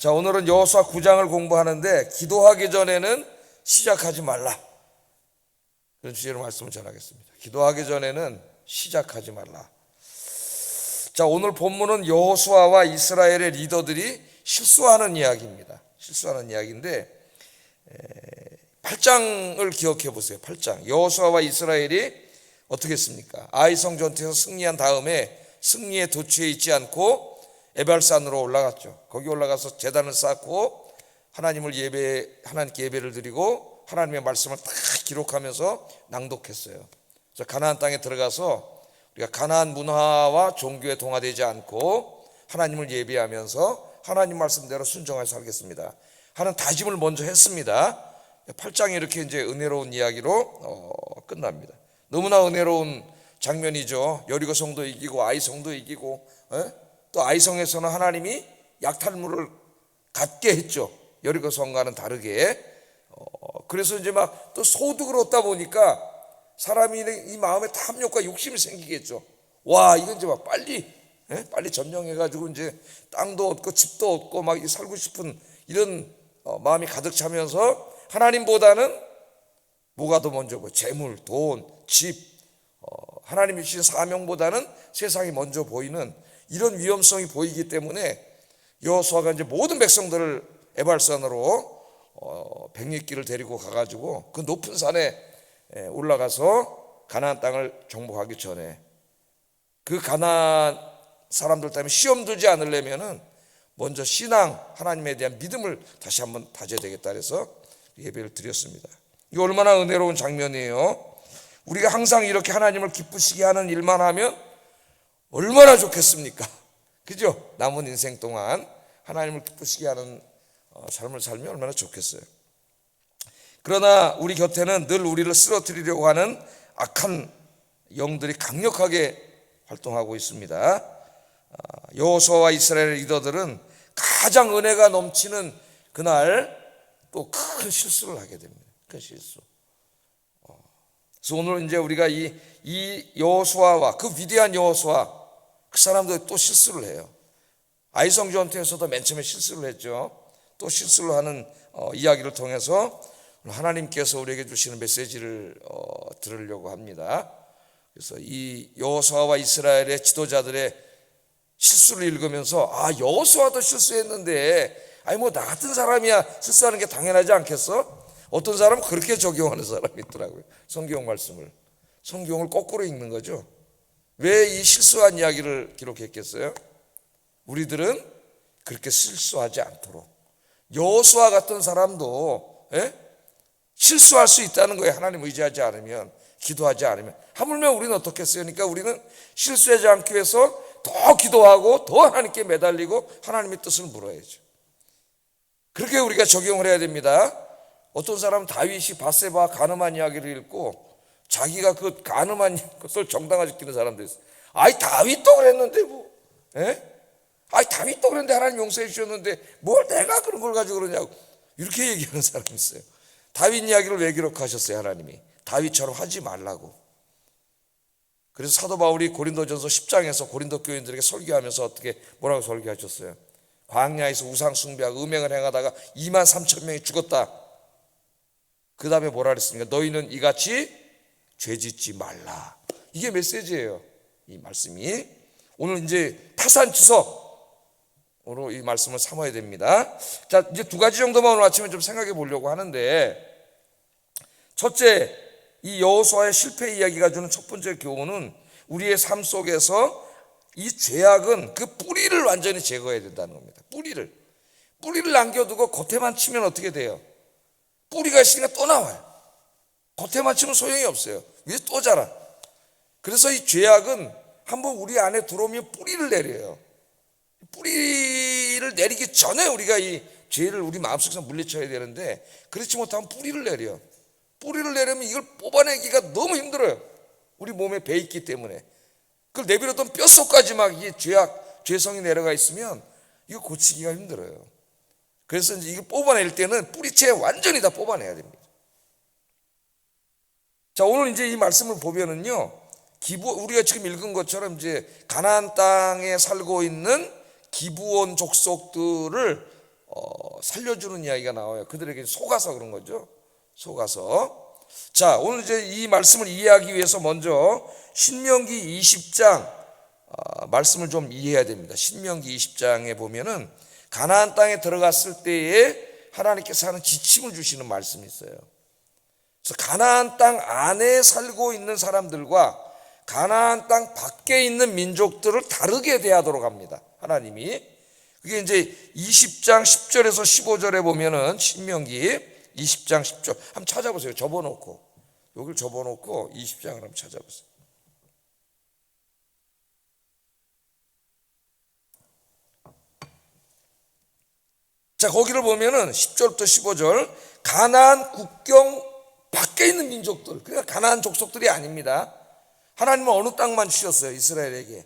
자, 오늘은 여호수아 9장을 공부하는데 기도하기 전에는 시작하지 말라, 그런 주제로 말씀을 전하겠습니다. 기도하기 전에는 시작하지 말라. 자, 오늘 본문은 여호수아와 이스라엘의 리더들이 실수하는 이야기입니다. 실수하는 이야기인데 8장을 기억해 보세요. 8장. 여호수아와 이스라엘이 어떻게 했습니까? 아이성 전투에서 승리한 다음에 승리의 도처에 있지 않고 에발산으로 올라갔죠. 거기 올라가서 제단을 쌓고 하나님께 예배를 드리고 하나님의 말씀을 딱 기록하면서 낭독했어요. 그래서 가나안 땅에 들어가서 우리가 가나안 문화와 종교에 동화되지 않고 하나님을 예배하면서 하나님 말씀대로 순종하여 살겠습니다 하는 다짐을 먼저 했습니다. 8장이 이렇게 이제 은혜로운 이야기로 끝납니다. 너무나 은혜로운 장면이죠. 여리고 성도 이기고 아이 성도 이기고, 또 아이 성에서는 하나님이 약탈물을 갖게 했죠. 여리고 성과는 다르게. 그래서 이제 막 또 소득을 얻다 보니까 사람이 이 마음에 탐욕과 욕심이 생기겠죠. 와, 이건 이제 막 빨리 점령해가지고 이제 땅도 얻고 집도 얻고 막 살고 싶은 이런 마음이 가득 차면서 하나님보다는 뭐가 더 먼저고, 재물, 돈, 집, 하나님이 주신 사명보다는 세상이 먼저 보이는 이런 위험성이 보이기 때문에 여호수아가 이제 모든 백성들을 에발산으로 백리길을 데리고 가가지고 그 높은 산에 올라가서 가나안 땅을 정복하기 전에 그 가나안 사람들 때문에 시험 들지 않으려면은 먼저 신앙, 하나님에 대한 믿음을 다시 한번 다져야 되겠다 그래서 예배를 드렸습니다. 이거 얼마나 은혜로운 장면이에요. 우리가 항상 이렇게 하나님을 기쁘시게 하는 일만 하면 얼마나 좋겠습니까? 그죠? 남은 인생 동안 하나님을 기쁘시게 하는 삶을 살면 얼마나 좋겠어요. 그러나 우리 곁에는 늘 우리를 쓰러뜨리려고 하는 악한 영들이 강력하게 활동하고 있습니다. 여호수아와 이스라엘 리더들은 가장 은혜가 넘치는 그날 또 큰 실수를 하게 됩니다. 큰 실수. 그래서 오늘 이제 우리가 이 여호수아와 그 위대한 여호수아, 그 사람들이 또 실수를 해요. 아이성 전투에서도 맨 처음에 실수를 했죠. 또 실수를 하는 이야기를 통해서 하나님께서 우리에게 주시는 메시지를 들으려고 합니다. 그래서 이 여호수아와 이스라엘의 지도자들의 실수를 읽으면서 여호수아도 실수했는데 뭐 나 같은 사람이야 실수하는 게 당연하지 않겠어? 어떤 사람은 그렇게 적용하는 사람이 있더라고요. 성경 말씀을, 성경을 거꾸로 읽는 거죠. 왜 이 실수한 이야기를 기록했겠어요? 우리들은 그렇게 실수하지 않도록, 여호수아 같은 사람도 실수할 수 있다는 거예요. 하나님 의지하지 않으면, 기도하지 않으면. 하물며 우리는 어떻겠어요? 그러니까 우리는 실수하지 않기 위해서 더 기도하고 더 하나님께 매달리고 하나님의 뜻을 물어야죠. 그렇게 우리가 적용을 해야 됩니다. 어떤 사람은 다윗이 밧세바 간음한 이야기를 읽고 자기가 그 간음한 것을 정당화시키는 사람도 있어요. 다윗도 그랬는데 뭐, 다윗도 그랬는데 하나님 용서해 주셨는데 뭘 내가 그런 걸 가지고 그러냐고 이렇게 얘기하는 사람이 있어요. 다윗 이야기를 왜 기록하셨어요? 하나님이 다윗처럼 하지 말라고. 그래서 사도 바울이 고린도전서 10장에서 고린도 교인들에게 설교하면서 어떻게 뭐라고 설교하셨어요? 광야에서 우상 숭배하고 음행을 행하다가 2만 3천 명이 죽었다. 그 다음에 뭐라 그랬습니까? 너희는 이같이 죄짓지 말라. 이게 메시지예요. 이 말씀이. 오늘 이제 타산지석으로 이 말씀을 삼아야 됩니다. 자, 이제 두 가지 정도만 오늘 아침에 좀 생각해 보려고 하는데, 첫째, 이 여호수아의 실패 이야기가 주는 첫 번째 교훈은 우리의 삶 속에서 이 죄악은 그 뿌리를 완전히 제거해야 된다는 겁니다. 뿌리를 남겨두고 겉에만 치면 어떻게 돼요? 뿌리가 있으니까 또 나와요. 겉에만 치면 소용이 없어요. 위에 또 자라. 그래서 이 죄악은 한번 우리 안에 들어오면 뿌리를 내려요. 뿌리를 내리기 전에 우리가 이 죄를 우리 마음속에서 물리쳐야 되는데, 그렇지 못하면 뿌리를 내려. 뿌리를 내려면 이걸 뽑아내기가 너무 힘들어요. 우리 몸에 배있기 때문에. 그걸 내버려둔 뼛속까지 막 이 죄성이 내려가 있으면 이거 고치기가 힘들어요. 그래서 이제 이거 뽑아낼 때는 뿌리채 완전히 다 뽑아내야 됩니다. 자, 오늘 이제 이 말씀을 보면은요, 우리가 지금 읽은 것처럼 이제 가나안 땅에 살고 있는 기브온 족속들을 살려주는 이야기가 나와요. 그들에게 속아서 그런 거죠. 속아서. 자, 오늘 이제 이 말씀을 이해하기 위해서 먼저 신명기 20장 말씀을 좀 이해해야 됩니다. 신명기 20장에 보면은 가나안 땅에 들어갔을 때에 하나님께서 하는 지침을 주시는 말씀이 있어요. 그래서 가나안 땅 안에 살고 있는 사람들과 가나안 땅 밖에 있는 민족들을 다르게 대하도록 합니다. 하나님이. 그게 이제 20장 10절에서 15절에 보면은 신명기 20장 10절 한번 찾아보세요. 접어놓고 여기를 접어놓고 20장을 한번 찾아보세요. 자, 거기를 보면은 10절부터 15절 가나안 국경 밖에 있는 민족들, 그러니까 가나안 족속들이 아닙니다. 하나님은 어느 땅만 주셨어요? 이스라엘에게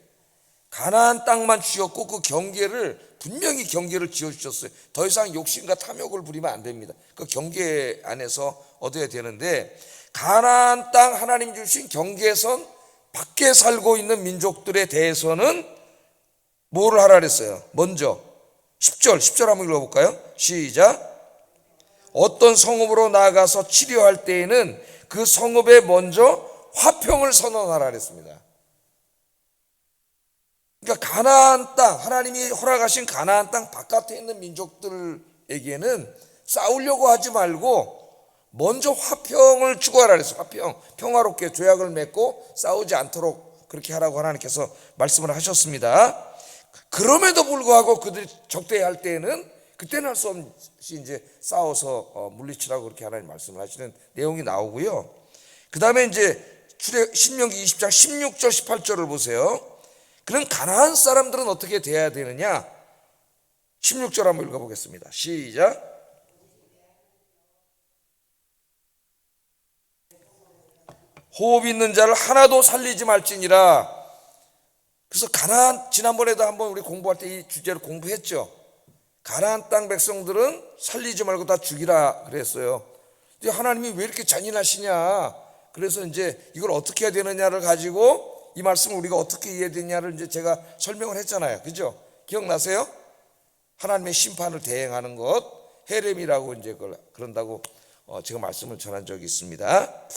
가나안 땅만 주셨고 그 경계를 분명히 경계를 지어주셨어요. 더 이상 욕심과 탐욕을 부리면 안 됩니다. 그 경계 안에서 얻어야 되는데 가나안 땅 하나님 주신 경계선 밖에 살고 있는 민족들에 대해서는 뭐를 하라 그랬어요? 먼저 10절 한번 읽어볼까요? 시작. 어떤 성읍으로 나아가서 치료할 때에는 그 성읍에 먼저 화평을 선언하라 그랬습니다. 그러니까 가나안 땅, 하나님이 허락하신 가나안 땅 바깥에 있는 민족들에게는 싸우려고 하지 말고 먼저 화평을 추구하라 그랬어요. 화평, 평화롭게 조약을 맺고 싸우지 않도록 그렇게 하라고 하나님께서 말씀을 하셨습니다. 그럼에도 불구하고 그들이 적대할 때에는 그때는 할 수 없이 이제 싸워서 물리치라고 그렇게 하나님 말씀을 하시는 내용이 나오고요. 그 다음에 이제 신명기 20장 16절 18절을 보세요. 그럼 가나안 사람들은 어떻게 돼야 되느냐? 16절 한번 읽어보겠습니다. 시작. 호흡 있는 자를 하나도 살리지 말지니라. 그래서 가나안, 지난번에도 한번 우리 공부할 때 이 주제를 공부했죠. 가나안 땅 백성들은 살리지 말고 다 죽이라 그랬어요. 근데 하나님이 왜 이렇게 잔인하시냐? 그래서 이제 이걸 어떻게 해야 되느냐를 가지고 이 말씀을 우리가 어떻게 이해되냐를 이제 제가 설명을 했잖아요. 그죠? 기억나세요? 하나님의 심판을 대행하는 것, 헤렘이라고 이제 그런다고 제가 말씀을 전한 적이 있습니다.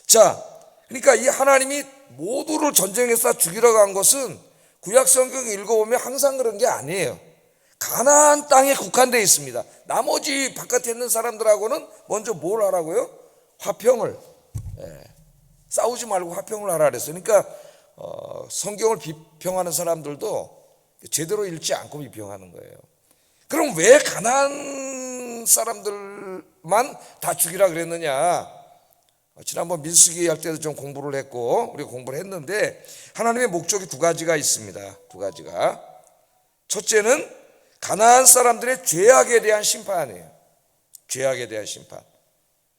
자, 그러니까 이 하나님이 모두를 전쟁에서 죽이러 간 것은 구약 성경 읽어보면 항상 그런 게 아니에요. 가나안 땅에 국한되어 있습니다. 나머지 바깥에 있는 사람들하고는 먼저 뭘 하라고요? 화평을, 싸우지 말고 화평을 하라 그랬어요. 그러니까 성경을 비평하는 사람들도 제대로 읽지 않고 비평하는 거예요. 그럼 왜 가나안 사람들만 다 죽이라 그랬느냐? 지난번 민수기 할 때도 좀 공부를 했고 우리가 공부를 했는데 하나님의 목적이 두 가지가 있습니다. 두 가지가. 첫째는 가나안 사람들의 죄악에 대한 심판이에요. 죄악에 대한 심판.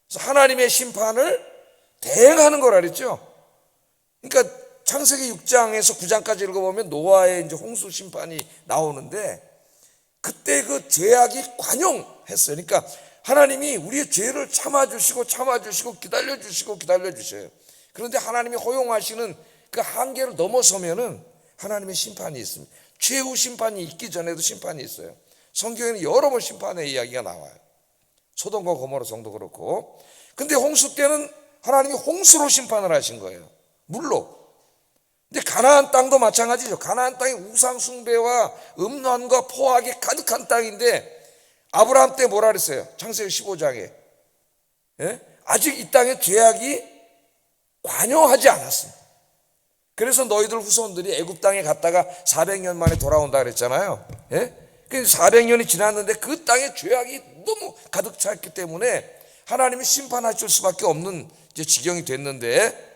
그래서 하나님의 심판을 대행하는 거라 그랬죠. 그러니까 창세기 6장에서 9장까지 읽어보면 노아의 이제 홍수 심판이 나오는데 그때 그 죄악이 관용했어요. 그러니까 하나님이 우리의 죄를 참아주시고 기다려주셔요. 그런데 하나님이 허용하시는 그 한계를 넘어서면은 하나님의 심판이 있습니다. 최후 심판이 있기 전에도 심판이 있어요. 성경에는 여러 번 심판의 이야기가 나와요. 소돔과 고모라 정도 그렇고. 근데 홍수 때는 하나님이 홍수로 심판을 하신 거예요. 물로. 근데 가나안 땅도 마찬가지죠. 가나안 땅이 우상 숭배와 음란과 포악이 가득한 땅인데 아브라함 때 뭐라 그랬어요? 창세기 15장에 아직 이 땅에 죄악이 관여하지 않았어요. 그래서 너희들 후손들이 애굽 땅에 갔다가 400년 만에 돌아온다 그랬잖아요. 그 400년이 지났는데 그 땅에 죄악이 너무 가득 찼기 때문에 하나님이 심판하실 수밖에 없는 이제 지경이 됐는데,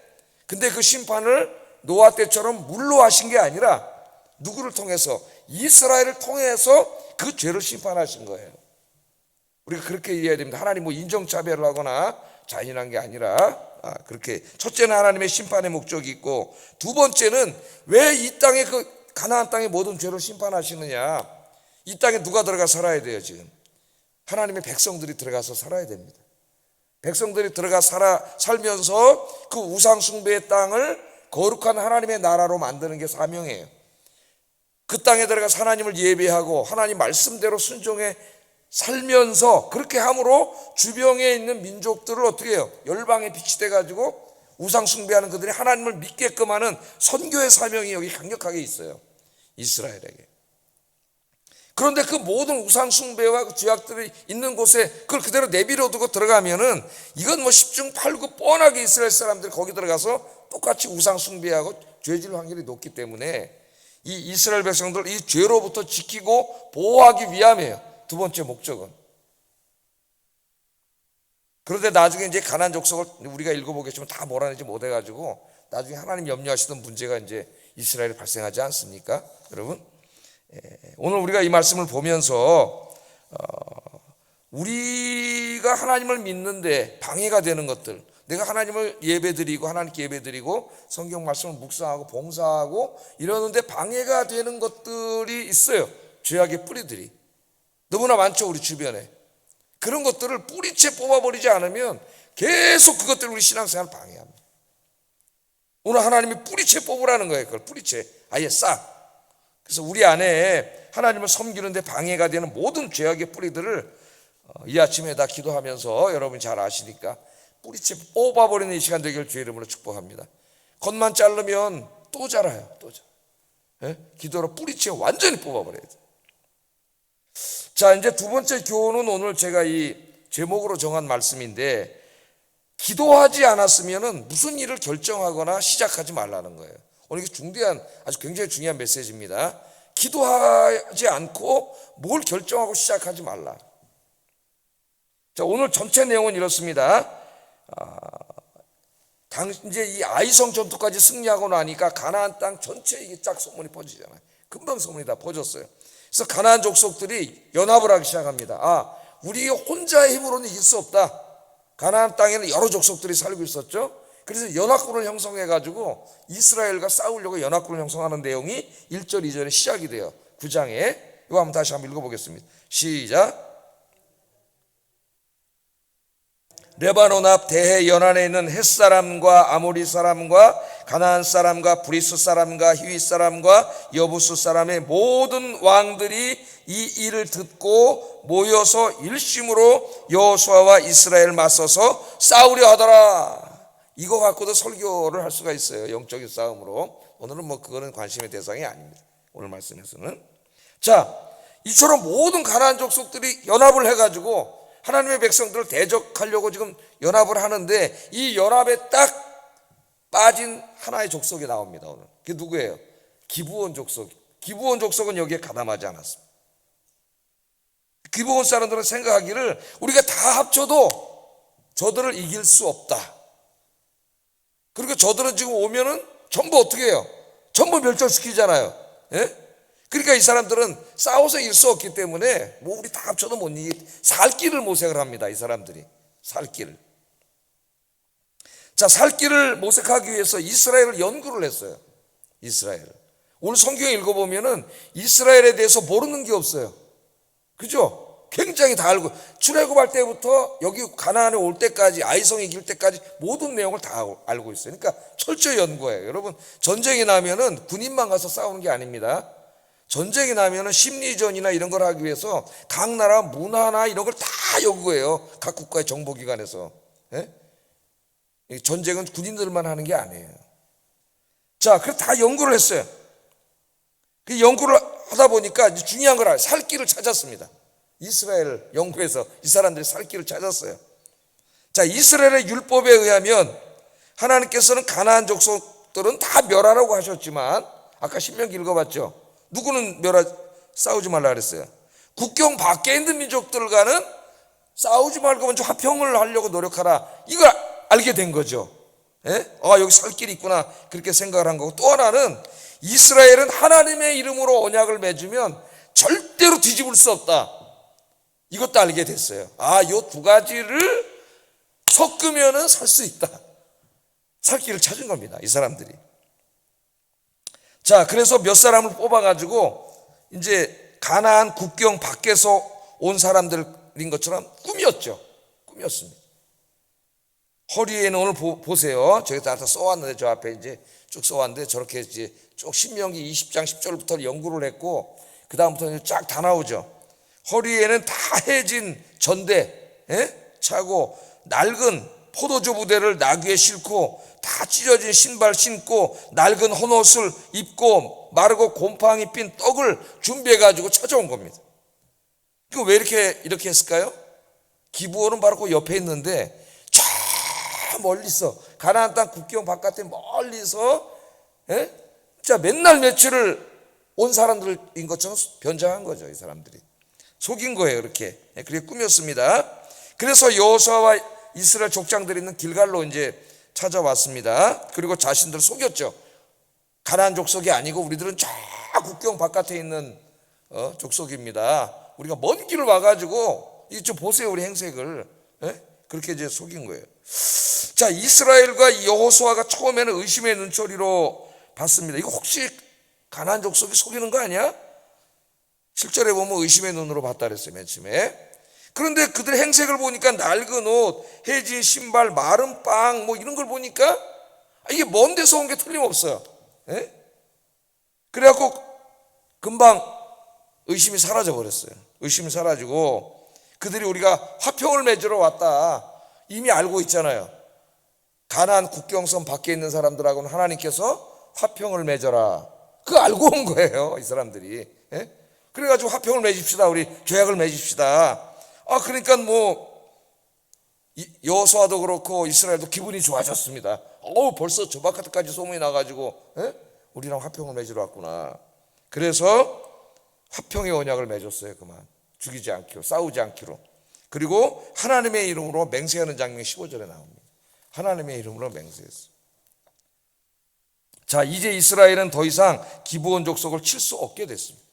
근데 그 심판을 노아 때처럼 물로 하신 게 아니라 누구를 통해서? 이스라엘을 통해서 그 죄를 심판하신 거예요. 우리가 그렇게 이해해야 됩니다. 하나님 뭐 인종차별을 하거나 잔인한 게 아니라 그렇게. 첫째는 하나님의 심판의 목적이 있고, 두 번째는 왜 이 땅에 그 가나안 땅의 모든 죄를 심판하시느냐? 이 땅에 누가 들어가 살아야 돼요? 지금 하나님의 백성들이 들어가서 살아야 됩니다. 백성들이 들어가 살면서 그 우상 숭배의 땅을 거룩한 하나님의 나라로 만드는 게 사명이에요. 그 땅에 들어가서 하나님을 예배하고 하나님 말씀대로 순종해 살면서 그렇게 함으로 주변에 있는 민족들을 어떻게 해요? 열방에 빛이 돼가지고 우상 숭배하는 그들이 하나님을 믿게끔 하는 선교의 사명이 여기 강력하게 있어요. 이스라엘에게. 그런데 그 모든 우상 숭배와 그 죄악들이 있는 곳에 그걸 그대로 내버려두고 들어가면은 이건 뭐 십중팔구 뻔하게 이스라엘 사람들이 거기 들어가서 똑같이 우상 숭배하고 죄질 확률이 높기 때문에 이 이스라엘 백성들 이 죄로부터 지키고 보호하기 위함이에요. 두 번째 목적은. 그런데 나중에 이제 가나안 족속을 우리가 읽어보겠지만 다 몰아내지 못해가지고 나중에 하나님 염려하시던 문제가 이제 이스라엘에 발생하지 않습니까? 여러분, 오늘 우리가 이 말씀을 보면서 우리가 하나님을 믿는데 방해가 되는 것들, 내가 하나님을 예배드리고 하나님께 예배드리고 성경 말씀을 묵상하고 봉사하고 이러는데 방해가 되는 것들이 있어요. 죄악의 뿌리들이 너무나 많죠. 우리 주변에. 그런 것들을 뿌리채 뽑아버리지 않으면 계속 그것들을 우리 신앙생활을 방해합니다. 오늘 하나님이 뿌리채 뽑으라는 거예요. 그걸 뿌리채 아예 싹. 그래서 우리 안에 하나님을 섬기는데 방해가 되는 모든 죄악의 뿌리들을 이 아침에 다 기도하면서 여러분이 잘 아시니까 뿌리채 뽑아버리는 이 시간 되기를 주의 이름으로 축복합니다. 겉만 자르면 또 자라요. 또 자라요. 기도로 뿌리채 완전히 뽑아버려야 돼요. 자, 이제 두 번째 교훈은 오늘 제가 이 제목으로 정한 말씀인데, 기도하지 않았으면 무슨 일을 결정하거나 시작하지 말라는 거예요. 오늘 이게 중대한, 아주 굉장히 중요한 메시지입니다. 기도하지 않고 뭘 결정하고 시작하지 말라. 자, 오늘 전체 내용은 이렇습니다. 이제 이 아이성 전투까지 승리하고 나니까 가나안 땅 전체에 이게 쫙 소문이 퍼지잖아요. 금방 소문이 다 퍼졌어요. 그래서 가나안 족속들이 연합을 하기 시작합니다. 우리 혼자의 힘으로는 이길 수 없다. 가나안 땅에는 여러 족속들이 살고 있었죠. 그래서 연합군을 형성해가지고 이스라엘과 싸우려고 연합군을 형성하는 내용이 1절, 2절에 시작이 돼요. 9장에. 이거 한번 다시 한번 읽어보겠습니다. 시작. 레바논 앞 대해 연안에 있는 헷사람과 아모리 사람과 가나안 사람과 브리스 사람과 히윗 사람과 여부스 사람의 모든 왕들이 이 일을 듣고 모여서 일심으로 여호수아와 이스라엘 맞서서 싸우려 하더라. 이거 갖고도 설교를 할 수가 있어요. 영적인 싸움으로. 오늘은 뭐 그거는 관심의 대상이 아닙니다. 오늘 말씀에서는. 자, 이처럼 모든 가나안 족속들이 연합을 해가지고 하나님의 백성들을 대적하려고 지금 연합을 하는데 이 연합에 딱 빠진 하나의 족속이 나옵니다. 오늘 그게 누구예요? 기브온 족속. 기브온 족속은 여기에 가담하지 않았습니다. 기브온 사람들은 생각하기를 우리가 다 합쳐도 저들을 이길 수 없다. 그리고 저들은 지금 오면은 전부 어떻게 해요? 전부 멸절시키잖아요. 예? 그러니까 이 사람들은 싸워서 이길 수 없기 때문에 뭐 우리 다 합쳐도 못 이기, 살 길을 모색을 합니다. 이 사람들이 살 길을. 자, 살 길을 모색하기 위해서 이스라엘을 연구를 했어요. 이스라엘. 오늘 성경 읽어보면은 이스라엘에 대해서 모르는 게 없어요. 그죠? 굉장히 다 알고, 출애굽할 때부터 여기 가나안에 올 때까지, 아이성에 이길 때까지 모든 내용을 다 알고 있어요. 그러니까 철저히 연구해요. 여러분, 전쟁이 나면은 군인만 가서 싸우는 게 아닙니다. 전쟁이 나면은 심리전이나 이런 걸 하기 위해서 각 나라 문화나 이런 걸 다 연구해요. 각 국가의 정보기관에서. 예? 전쟁은 군인들만 하는 게 아니에요. 자, 그래서 다 연구를 했어요. 그 연구를 하다 보니까 중요한 걸 알아요. 살 길을 찾았습니다. 이스라엘 연구에서 이 사람들이 살 길을 찾았어요. 자, 이스라엘의 율법에 의하면 하나님께서는 가나안 족속들은 다 멸하라고 하셨지만 아까 신명기 읽어봤죠. 누구는 싸우지 말라 그랬어요. 국경 밖에 있는 민족들과는 싸우지 말고 먼저 화평을 하려고 노력하라. 이걸 알게 된 거죠. 예? 여기 살 길이 있구나. 그렇게 생각을 한 거고, 또 하나는 이스라엘은 하나님의 이름으로 언약을 맺으면 절대로 뒤집을 수 없다. 이것도 알게 됐어요. 요 두 가지를 섞으면은 살 수 있다. 살 길을 찾은 겁니다. 이 사람들이. 자, 그래서 몇 사람을 뽑아가지고 이제 가나안 국경 밖에서 온 사람들인 것처럼 꾸몄죠. 꾸몄습니다. 허리에는 오늘 보세요. 저기 다 써왔는데 저 앞에 이제 쭉 써왔는데 저렇게 이제 쭉 신명기 20장 10절부터 연구를 했고 그 다음부터 쫙 다 나오죠. 허리에는 다 해진 전대 차고 낡은 포도주 부대를 나귀에 싣고 다 찢어진 신발 신고 낡은 헌옷을 입고 마르고 곰팡이 핀 떡을 준비해가지고 찾아온 겁니다. 이거 왜 이렇게 했을까요? 기브온은 바로 그 옆에 있는데 저 멀리서 가나안 땅 국경 바깥에 멀리서 진짜 맨날 며칠을 온 사람들인 것처럼 변장한 거죠. 이 사람들이 속인 거예요. 그렇게 꾸몄습니다. 그래서 여호수아와 이스라엘 족장들이 있는 길갈로 이제 찾아왔습니다. 그리고 자신들 속였죠. 가나안 족속이 아니고 우리들은 저 국경 바깥에 있는 족속입니다. 우리가 먼 길을 와가지고 이거 좀 보세요, 우리 행색을. 그렇게 이제 속인 거예요. 자, 이스라엘과 여호수아가 처음에는 의심의 눈초리로 봤습니다. 이거 혹시 가나안 족속이 속이는 거 아니야? 7절에 보면 의심의 눈으로 봤다 그랬어요, 맨 처음에. 그런데 그들의 행색을 보니까 낡은 옷, 해진 신발, 마른 빵 뭐 이런 걸 보니까 이게 먼 데서 온 게 틀림없어요. 그래갖고 금방 의심이 사라져 버렸어요. 의심이 사라지고 그들이 우리가 화평을 맺으러 왔다 이미 알고 있잖아요. 가나안 국경선 밖에 있는 사람들하고는 하나님께서 화평을 맺어라, 그거 알고 온 거예요, 이 사람들이. 그래가지고 화평을 맺읍시다, 우리 조약을 맺읍시다. 그러니까 뭐 여호수아도 그렇고 이스라엘도 기분이 좋아졌습니다. 벌써 저 바깥까지 소문이 나가지고 우리랑 화평을 맺으러 왔구나. 그래서 화평의 언약을 맺었어요. 그만 죽이지 않기로, 싸우지 않기로. 그리고 하나님의 이름으로 맹세하는 장면이 15절에 나옵니다. 하나님의 이름으로 맹세했어요. 자, 이제 이스라엘은 더 이상 기브온 족속을 칠 수 없게 됐습니다.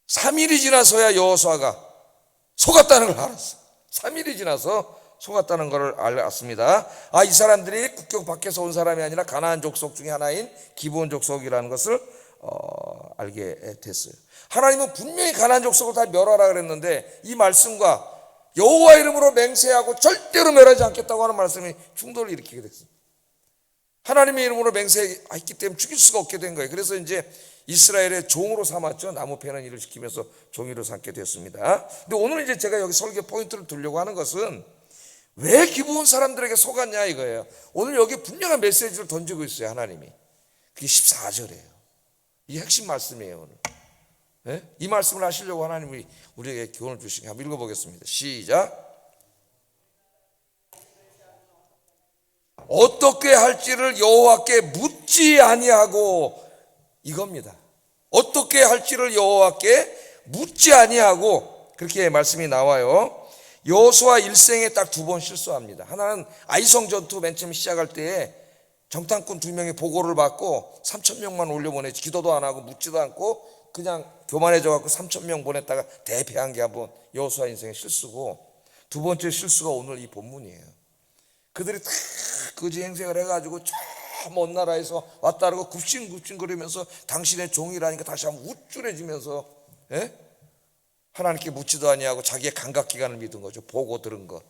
3일이 지나서야 여호수아가 속았다는 걸 알았어요. 3일이 지나서 속았다는 걸 알았습니다. 이 사람들이 국경 밖에서 온 사람이 아니라 가나안 족속 중에 하나인 기브온 족속이라는 것을 알게 됐어요. 하나님은 분명히 가나안 족속을 다 멸하라 그랬는데 이 말씀과 여호와 이름으로 맹세하고 절대로 멸하지 않겠다고 하는 말씀이 충돌을 일으키게 됐습니다. 하나님의 이름으로 맹세했기 때문에 죽일 수가 없게 된 거예요. 그래서 이제 이스라엘의 종으로 삼았죠. 나무 패는 일을 지키면서 종으로 삼게 되었습니다. 근데 오늘 이제 제가 여기 설교 포인트를 두려고 하는 것은 왜 기브온 사람들에게 속았냐 이거예요. 오늘 여기 분명한 메시지를 던지고 있어요, 하나님이. 그게 14절이에요. 이 핵심 말씀이에요, 오늘. 이 말씀을 하시려고 하나님이 우리에게 교훈을 주시게 한번 읽어보겠습니다. 시작. 어떻게 할지를 여호와께 묻지 아니하고, 이겁니다. 어떻게 할지를 여호와께 묻지 아니하고, 그렇게 말씀이 나와요. 여호수아 일생에 딱 2번 실수합니다. 하나는 아이성 전투 맨 처음 시작할 때에 정탐꾼 2명이 보고를 받고 3,000명만 올려보내지, 기도도 안 하고 묻지도 않고 그냥 교만해져 갖고 3,000명 보냈다가 대패한 게 한번 여호수아 인생의 실수고, 2번째 실수가 오늘 이 본문이에요. 그들이 다 거지 행색을 해가지고 저 먼 나라에서 왔다라고 굽신굽신거리면서 당신의 종이라니까 다시 한번 우쭐해지면서 하나님께 묻지도 아니하고 자기의 감각기관을 믿은 거죠. 보고 들은 거.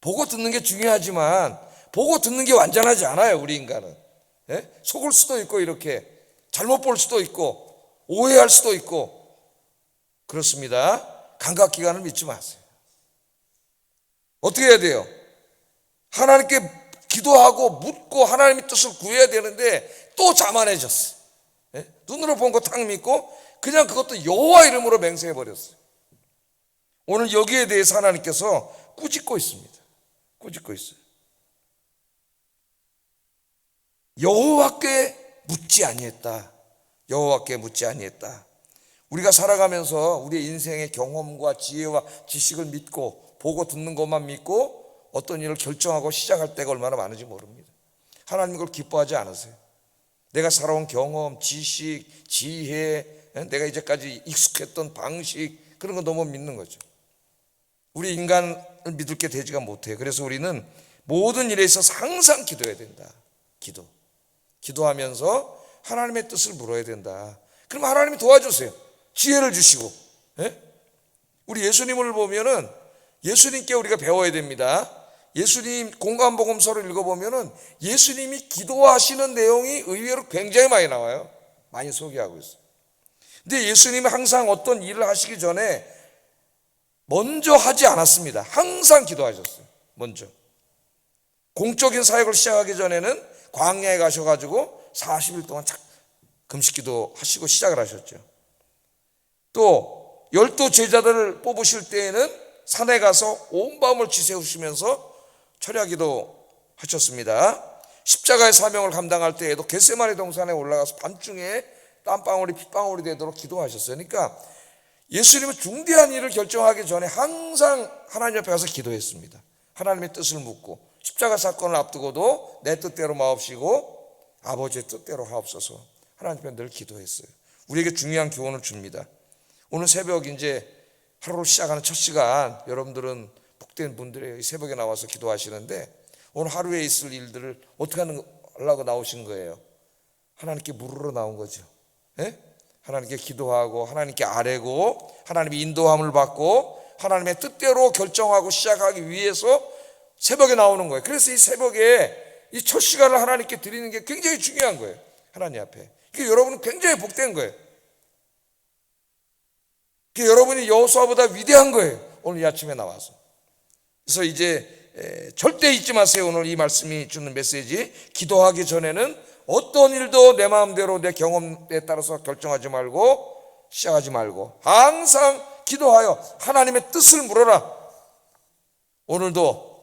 보고 듣는 게 중요하지만 보고 듣는 게 완전하지 않아요, 우리 인간은. 속을 수도 있고 이렇게 잘못 볼 수도 있고 오해할 수도 있고 그렇습니다. 감각기관을 믿지 마세요. 어떻게 해야 돼요? 하나님께 기도하고 묻고 하나님의 뜻을 구해야 되는데 또 자만해졌어요. 눈으로 본 거 탁 믿고 그냥 그것도 여호와 이름으로 맹세해버렸어요. 오늘 여기에 대해서 하나님께서 꾸짖고 있습니다. 꾸짖고 있어요. 여호와께 묻지 아니했다. 여호와께 묻지 아니했다. 우리가 살아가면서 우리의 인생의 경험과 지혜와 지식을 믿고 보고 듣는 것만 믿고 어떤 일을 결정하고 시작할 때가 얼마나 많은지 모릅니다. 하나님 그걸 기뻐하지 않으세요. 내가 살아온 경험, 지식, 지혜, 내가 이제까지 익숙했던 방식, 그런 거 너무 믿는 거죠. 우리 인간을 믿을 게 되지가 못해요. 그래서 우리는 모든 일에 있어서 항상 기도해야 된다. 기도하면서 하나님의 뜻을 물어야 된다. 그럼 하나님이 도와주세요. 지혜를 주시고. 우리 예수님을 보면은 예수님께 우리가 배워야 됩니다. 예수님 공관복음서를 읽어보면은 예수님이 기도하시는 내용이 의외로 굉장히 많이 나와요. 많이 소개하고 있어요. 근데 예수님은 항상 어떤 일을 하시기 전에 먼저 하지 않았습니다. 항상 기도하셨어요. 먼저. 공적인 사역을 시작하기 전에는 광야에 가셔가지고 40일 동안 금식기도 하시고 시작을 하셨죠. 또 12 제자들을 뽑으실 때에는 산에 가서 온 밤을 지새우시면서 철야기도 하셨습니다. 십자가의 사명을 감당할 때에도 겟세마네 동산에 올라가서 밤중에 땀방울이 핏방울이 되도록 기도하셨어요. 그러니까 예수님은 중대한 일을 결정하기 전에 항상 하나님 옆에 가서 기도했습니다. 하나님의 뜻을 묻고 십자가 사건을 앞두고도 내 뜻대로 마옵시고 아버지의 뜻대로 하옵소서 하나님 앞에 늘 기도했어요. 우리에게 중요한 교훈을 줍니다. 오늘 새벽 이제 하루를 시작하는 첫 시간, 여러분들은 복된 분들이 새벽에 나와서 기도하시는데 오늘 하루에 있을 일들을 어떻게 하려고 나오신 거예요? 하나님께 물으러 나온 거죠. 예? 하나님께 기도하고 하나님께 아뢰고 하나님의 인도함을 받고 하나님의 뜻대로 결정하고 시작하기 위해서 새벽에 나오는 거예요. 그래서 이 새벽에 이 첫 시간을 하나님께 드리는 게 굉장히 중요한 거예요. 하나님 앞에. 그러니까 여러분은 굉장히 복된 거예요. 그러니까 여러분이 여호수아보다 위대한 거예요. 오늘 이 아침에 나와서. 그래서 이제 절대 잊지 마세요. 오늘 이 말씀이 주는 메시지. 기도하기 전에는 어떤 일도 내 마음대로 내 경험에 따라서 결정하지 말고 시작하지 말고 항상 기도하여 하나님의 뜻을 물어라. 오늘도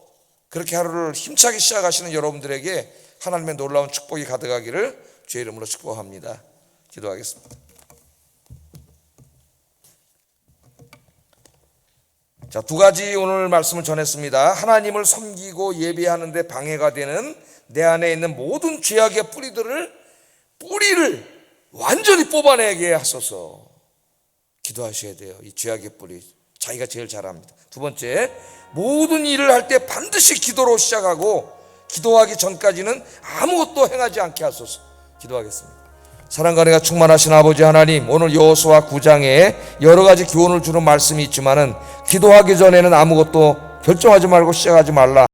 그렇게 하루를 힘차게 시작하시는 여러분들에게 하나님의 놀라운 축복이 가득하기를 주의 이름으로 축복합니다. 기도하겠습니다. 자, 두 가지 오늘 말씀을 전했습니다. 하나님을 섬기고 예배하는데 방해가 되는 내 안에 있는 모든 죄악의 뿌리를 완전히 뽑아내게 하소서. 기도하셔야 돼요. 이 죄악의 뿌리 자기가 제일 잘 압니다. 두 번째, 모든 일을 할 때 반드시 기도로 시작하고 기도하기 전까지는 아무것도 행하지 않게 하소서. 기도하겠습니다. 사랑과 은혜가 충만하신 아버지 하나님, 오늘 여호수아 9장에 여러 가지 교훈을 주는 말씀이 있지만은 기도하기 전에는 아무것도 결정하지 말고 시작하지 말라.